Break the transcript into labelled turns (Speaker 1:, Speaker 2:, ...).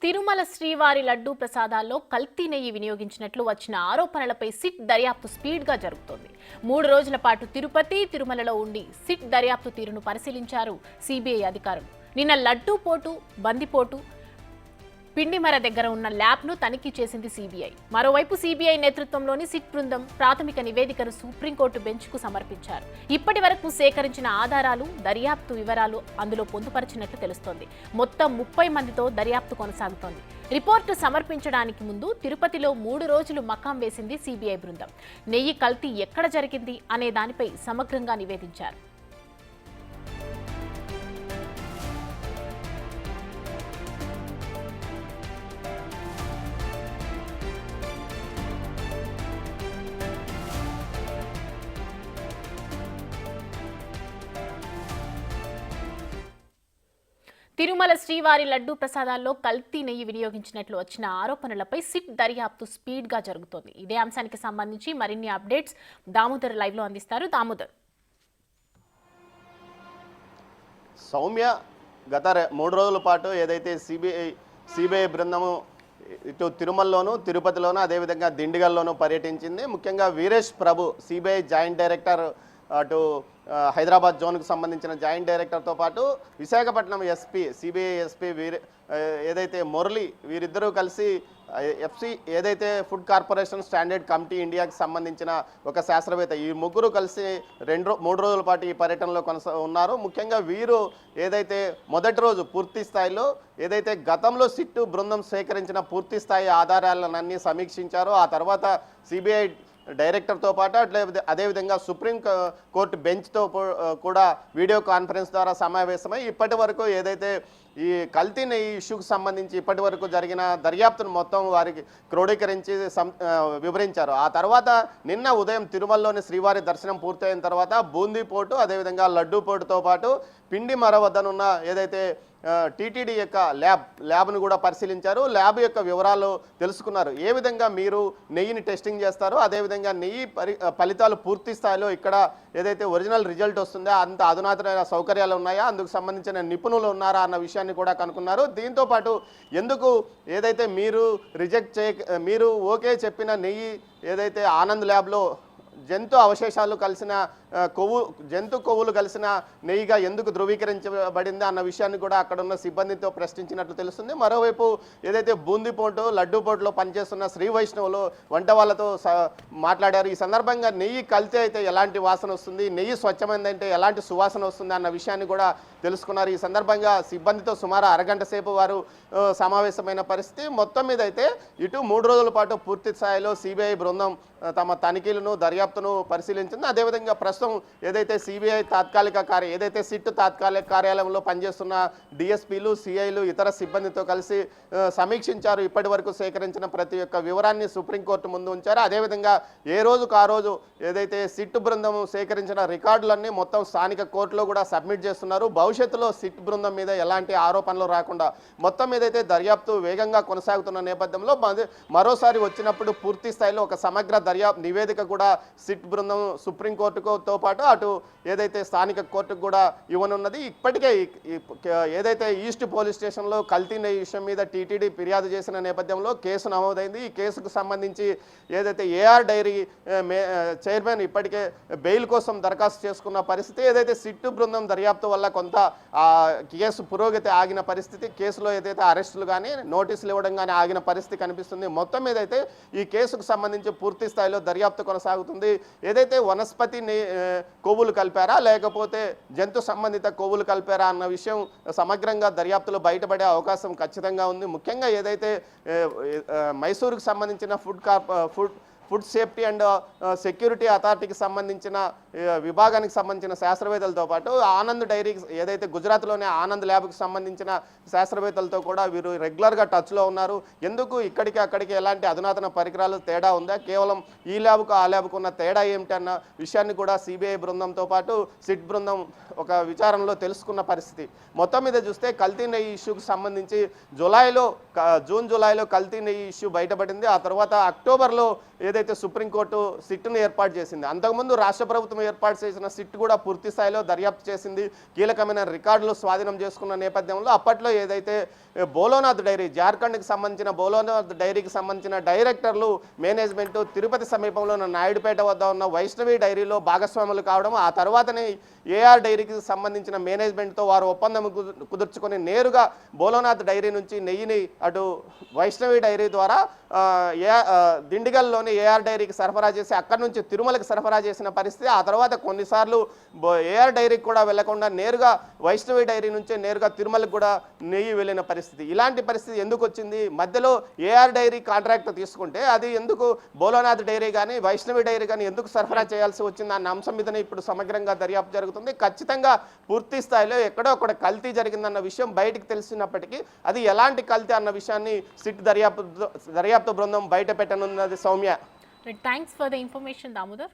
Speaker 1: తిరుమల శ్రీవారి లడ్డూ ప్రసాదాల్లో కల్తీ నెయ్యి వినియోగించినట్లు వచ్చిన ఆరోపణలపై సిట్ దర్యాప్తు స్పీడ్గా జరుగుతోంది. 3 రోజుల పాటు తిరుపతి, తిరుమలలో ఉండి సిట్ దర్యాప్తు తీరును పరిశీలించారు సిబిఐ అధికారులు. నిన్న లడ్డూ పోటు, బందిపోటు పిండిమర దగ్గర ఉన్న ల్యాబ్ను తనిఖీ చేసింది సిబిఐ. మరోవైపు సిబిఐ నేతృత్వంలోని సిట్ బృందం ప్రాథమిక నివేదికను సుప్రీంకోర్టు బెంచ్కు సమర్పించారు. ఇప్పటి వరకు సేకరించిన ఆధారాలు, దర్యాప్తు వివరాలు అందులో పొందుపరిచినట్లు తెలుస్తోంది. మొత్తం 30 మందితో దర్యాప్తు కొనసాగుతోంది. రిపోర్టు సమర్పించడానికి ముందు తిరుపతిలో 3 రోజులు మకాం వేసింది సిబిఐ బృందం. నెయ్యి కల్తీ ఎక్కడ జరిగింది అనే దానిపై సమగ్రంగా నివేదించారు. తిరుమల శ్రీవారి లడ్డూ ప్రసాదాల్లో కల్తీ నెయ్యి వినియోగించినట్లు వచ్చిన ఆరోపణలపై సిట్ దర్యాప్తు స్పీడ్గా జరుగుతోంది. ఇదే అంశానికి సంబంధించి మరిన్ని అప్డేట్స్ దామోదర్ లైవ్లో అందిస్తారు. దామోదర్,
Speaker 2: సౌమ్య గత 3 రోజుల పాటు ఏదైతే సిబిఐ బృందము ఇటు తిరుమలలోను, తిరుపతిలోను, అదేవిధంగా దిండిగల్లోనూ పర్యటించింది. ముఖ్యంగా వీరేష్ ప్రభు, సిబిఐ జాయింట్ డైరెక్టర్, అటు హైదరాబాద్ జోన్కు సంబంధించిన జాయింట్ డైరెక్టర్తో పాటు విశాఖపట్నం ఎస్పీ, సిబిఐ ఎస్పీ ఏదైతే మురళి, వీరిద్దరూ కలిసి ఎఫ్సి ఏదైతే ఫుడ్ కార్పొరేషన్ స్టాండర్డ్ కమిటీ ఇండియాకి సంబంధించిన ఒక శాస్త్రవేత్త, ఈ ముగ్గురు కలిసి 3 రోజుల పాటు ఈ పర్యటనలో ఉన్నారు. ముఖ్యంగా వీరు ఏదైతే మొదటి రోజు పూర్తి స్థాయిలో ఏదైతే గతంలో సిట్టు బృందం సేకరించిన పూర్తి స్థాయి ఆధారాలన్నీ సమీక్షించారో, ఆ తర్వాత సిబిఐ డైరెక్టర్తో పాటు అదేవిధంగా సుప్రీం కోర్టు బెంచ్తో కూడా వీడియో కాన్ఫరెన్స్ ద్వారా సమావేశమై ఇప్పటి వరకు ఏదైతే ఈ కల్తీ నెయ్యి ఇష్యూకి సంబంధించి ఇప్పటి వరకు జరిగిన దర్యాప్తును మొత్తం వారికి క్రోడీకరించి వివరించారు. ఆ తర్వాత నిన్న ఉదయం తిరుమలలోని శ్రీవారి దర్శనం పూర్తయిన తర్వాత బూందీ పోటు, అదేవిధంగా లడ్డూ పోటుతో పాటు పిండి మర వద్దనున్న ఏదైతే టీటీడీ యొక్క ల్యాబ్ను కూడా పరిశీలించారు. ల్యాబ్ యొక్క వివరాలు తెలుసుకున్నారు. ఏ విధంగా మీరు నెయ్యిని టెస్టింగ్ చేస్తారో, అదేవిధంగా నెయ్యి ఫలితాలు పూర్తి స్థాయిలో ఇక్కడ ఏదైతే ఒరిజినల్ రిజల్ట్ వస్తుందో అంత అధునాతన సౌకర్యాలు ఉన్నాయా, అందుకు సంబంధించిన నిపుణులు ఉన్నారా అన్న విషయాన్ని కూడా కనుక్కున్నారు. దీంతోపాటు ఎందుకు ఏదైతే మీరు ఓకే చెప్పిన నెయ్యి ఏదైతే ఆనంద్ ల్యాబ్లో జంతు అవశేషాలు కలిసిన జంతు కొవ్వులు కలిసిన నెయ్యిగా ఎందుకు ధృవీకరించబడింది అన్న విషయాన్ని కూడా అక్కడ ఉన్న సిబ్బందితో ప్రశ్నించినట్లు తెలుస్తుంది. మరోవైపు ఏదైతే బూందీపోటు, లడ్డూపోటులో పనిచేస్తున్న శ్రీ వైష్ణవులు వంట వాళ్ళతో మాట్లాడారు. ఈ సందర్భంగా నెయ్యి కల్తీ అయితే ఎలాంటి వాసన వస్తుంది, నెయ్యి స్వచ్ఛమైందంటే ఎలాంటి సువాసన వస్తుంది అన్న విషయాన్ని కూడా తెలుసుకున్నారు. ఈ సందర్భంగా సిబ్బందితో సుమారు అరగంట సేపు వారు సమావేశమైన పరిస్థితి. మొత్తం మీద అయితే ఇటు 3 రోజుల పాటు పూర్తి స్థాయిలో సిబిఐ బృందం తమ తనిఖీలను, దర్యాప్తును పరిశీలించింది. అదేవిధంగా ప్రస్తుతం ఏదైతే సిబిఐ ఏదైతే సిట్ తాత్కాలిక కార్యాలయంలో పనిచేస్తున్న డిఎస్పీలు, సిఐలు, ఇతర సిబ్బందితో కలిసి సమీక్షించారు. ఇప్పటి వరకు సేకరించిన ప్రతి ఒక్క వివరాన్ని సుప్రీంకోర్టు ముందు ఉంచారు. అదేవిధంగా ఏ రోజుకు ఆ రోజు ఏదైతే సిట్ బృందం సేకరించిన రికార్డులన్నీ మొత్తం స్థానిక కోర్టులో కూడా సబ్మిట్ చేస్తున్నారు. భవిష్యత్తులో సిట్ బృందం మీద ఎలాంటి ఆరోపణలు రాకుండా మొత్తం ఏదైతే దర్యాప్తు వేగంగా కొనసాగుతున్న నేపథ్యంలో మరోసారి వచ్చినప్పుడు పూర్తి స్థాయిలో ఒక సమగ్ర దర్యాప్తు నివేదిక కూడా సిట్ బృందం సుప్రీంకోర్టుతో పాటు అటు ఏదైతే స్థానిక కోర్టుకు కూడా ఇవ్వనున్నది. ఇప్పటికే ఏదైతే ఈస్ట్ పోలీస్ స్టేషన్లో కల్తీ నెయ్యి విషయం మీద టీటీడీ ఫిర్యాదు చేసిన నేపథ్యంలో కేసు నమోదైంది. ఈ కేసుకు సంబంధించి ఏదైతే ఏఆర్ డైరీ చైర్మన్ ఇప్పటికే బెయిల్ కోసం దరఖాస్తు చేసుకున్న పరిస్థితి, ఏదైతే సిట్టు బృందం దర్యాప్తు వల్ల కొంత కేసు పురోగతి ఆగిన పరిస్థితి, కేసులో ఏదైతే అరెస్టులు కానీ నోటీసులు ఇవ్వడం కానీ ఆగిన పరిస్థితి కనిపిస్తుంది. మొత్తం మీద అయితే ఈ కేసుకు సంబంధించి పూర్తి స్థాయిలో దర్యాప్తు కొనసాగుతుంది. ఏదైతే వనస్పతి కొవ్వులు కలిపారా లేకపోతే జంతు సంబంధిత కొవ్వులు కలిపారా అన్న విషయం సమగ్రంగా దర్యాప్తులో బయటపడే అవకాశం ఖచ్చితంగా ఉంది. ముఖ్యంగా ఏదైతే మైసూరుకు సంబంధించిన ఫుడ్ సేఫ్టీ అండ్ సెక్యూరిటీ అథారిటీకి సంబంధించిన విభాగానికి సంబంధించిన శాస్త్రవేత్తలతో పాటు ఆనంద్ డైరీ ఏదైతే గుజరాత్లోనే ఆనంద్ ల్యాబ్కి సంబంధించిన శాస్త్రవేత్తలతో కూడా వీరు రెగ్యులర్గా టచ్లో ఉన్నారు. ఎందుకు ఇక్కడికి అక్కడికి ఎలాంటి అధునాతన పరికరాలు తేడా ఉందా, కేవలం ఈ ల్యాబ్కు ఆ ల్యాబ్కు ఉన్న తేడా ఏమిటి అన్న విషయాన్ని కూడా సిబిఐ బృందంతో పాటు సిట్ బృందం ఒక విచారణలో తెలుసుకున్న పరిస్థితి. మొత్తం మీద చూస్తే కల్తీ నెయ్యి ఇష్యూకి సంబంధించి జూన్ జూలైలో కల్తీ నెయ్యి ఇష్యూ బయటపడింది. ఆ తర్వాత అక్టోబర్లో ఏదైతే ఏదైతే సుప్రీంకోర్టు సిట్ను ఏర్పాటు చేసింది, అంతకుముందు రాష్ట్ర ప్రభుత్వం ఏర్పాటు చేసిన సిట్ కూడా పూర్తి స్థాయిలో దర్యాప్తు చేసింది, కీలకమైన రికార్డులు స్వాధీనం చేసుకున్న నేపథ్యంలో అప్పట్లో ఏదైతే బోలోనాథ్ డైరీ, జార్ఖండ్కి సంబంధించిన బోలోనాథ్ డైరీకి సంబంధించిన డైరెక్టర్లు, మేనేజ్మెంట్ తిరుపతి సమీపంలో ఉన్న నాయుడుపేట వద్ద ఉన్న వైష్ణవి డైరీలో భాగస్వాములు కావడం, ఆ తర్వాతనే ఏఆర్ డైరీకి సంబంధించిన మేనేజ్మెంట్తో వారు ఒప్పందం కుదుర్చుకొని నేరుగా బోలోనాథ్ డైరీ నుంచి నెయ్యిని అటు వైష్ణవి డైరీ ద్వారా దిండిగల్లోని ఏఆర్ డైరీకి సరఫరా చేసి అక్కడి నుంచి తిరుమలకి సరఫరా చేసిన పరిస్థితి. ఆ తర్వాత కొన్నిసార్లు ఏఆర్ డైరీకి కూడా వెళ్లకుండా నేరుగా వైష్ణవి డైరీ నుంచే నేరుగా తిరుమలకు కూడా నెయ్యి వెళ్ళిన పరిస్థితి. ఇలాంటి పరిస్థితి ఎందుకు వచ్చింది? మధ్యలో ఏఆర్ డైరీ కాంట్రాక్ట్ తీసుకుంటే అది ఎందుకు బోలోనాథ్ డైరీ కానీ వైష్ణవి డైరీ కానీ ఎందుకు సరఫరా చేయాల్సి వచ్చింది అన్న అంశం మీదనే ఇప్పుడు సమగ్రంగా దర్యాప్తు జరుగుతుంది. ఖచ్చితంగా పూర్తి స్థాయిలో ఎక్కడో ఒక కల్తీ జరిగిందన్న విషయం బయటికి తెలిసినప్పటికీ అది ఎలాంటి కల్తీ అన్న విషయాన్ని సిట్ దర్యాప్తు బృందం బయట పెట్టనున్నది. Soumya,
Speaker 1: thanks for the information Damodar.